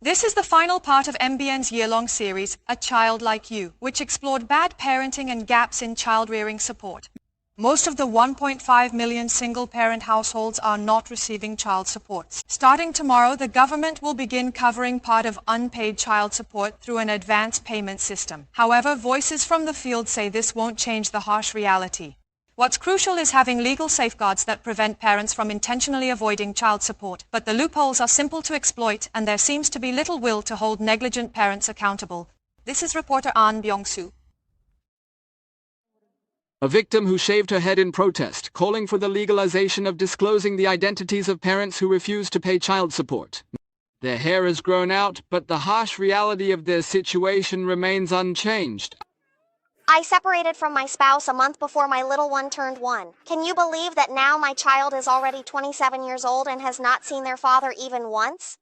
This is the final part of MBN's year-long series, A Child Like You, which explored bad parenting and gaps in child-rearing support. Most of the 1.5 million single-parent households are not receiving child support. Starting tomorrow, the government will begin covering part of unpaid child support through an advance payment system. However, voices from the field say this won't change the harsh reality. What's crucial is having legal safeguards that prevent parents from intentionally avoiding child support, but the loopholes are simple to exploit and there seems to be little will to hold negligent parents accountable. This is reporter Ahn Byung-soo. A victim who shaved her head in protest, calling for the legalization of disclosing the identities of parents who refuse to pay child support. Their hair has grown out, but the harsh reality of their situation remains unchanged. I separated from my spouse a month before my little one turned 1. Can you believe that now my child is already 27 years old and has not seen their father even once?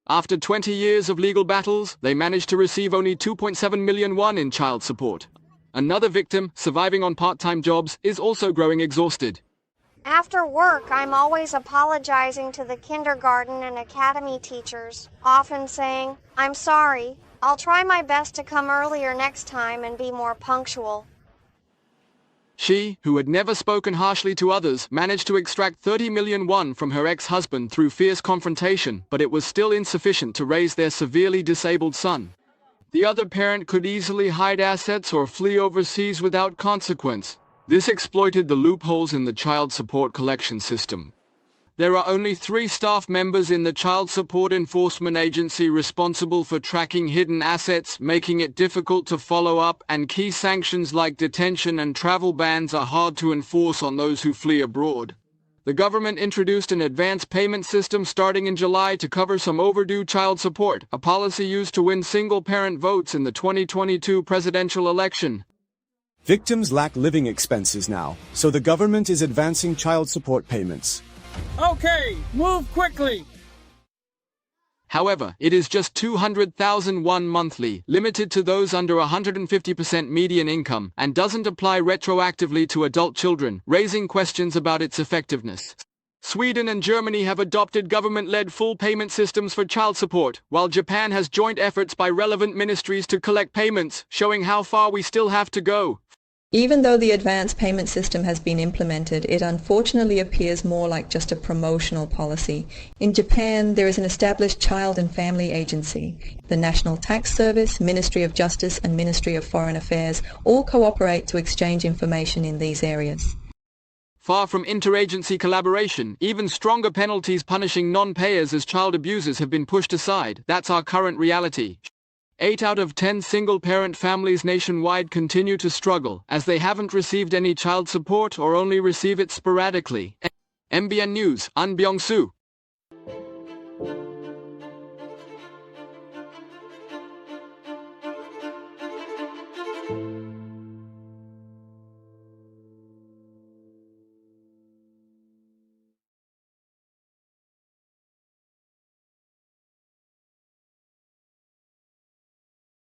After 20 years of legal battles, they managed to receive only 2.7 million won in child support. Another victim, surviving on part-time jobs, is also growing exhausted. After work, I'm always apologizing to the kindergarten and academy teachers, often saying, "I'm sorry. I'll try my best to come earlier next time and be more punctual." She, who had never spoken harshly to others, managed to extract 30 million won from her ex-husband through fierce confrontation, but it was still insufficient to raise their severely disabled son. The other parent could easily hide assets or flee overseas without consequence. This exploited the loopholes in the child support collection system. There are only 3 staff members in the Child Support Enforcement Agency responsible for tracking hidden assets, making it difficult to follow up, and key sanctions like detention and travel bans are hard to enforce on those who flee abroad. The government introduced an advance payment system starting in July to cover some overdue child support, a policy used to win single-parent votes in the 2022 presidential election. Victims lack living expenses now, so the government is advancing child support payments. Okay, move quickly! However, it is just 200,000 won monthly, limited to those under 150% median income, and doesn't apply retroactively to adult children, raising questions about its effectiveness. Sweden and Germany have adopted government-led full payment systems for child support, while Japan has joint efforts by relevant ministries to collect payments, showing how far we still have to go. Even though the advance payment system has been implemented, it unfortunately appears more like just a promotional policy. In Japan, there is an established Child and Family Agency. The National Tax Service, Ministry of Justice and Ministry of Foreign Affairs all cooperate to exchange information in these areas. Far from interagency collaboration, even stronger penalties punishing non-payers as child abusers have been pushed aside. That's our current reality. 8 out of 10 single-parent families nationwide continue to struggle, as they haven't received any child support or only receive it sporadically. MBN News, Ahn Byung-soo.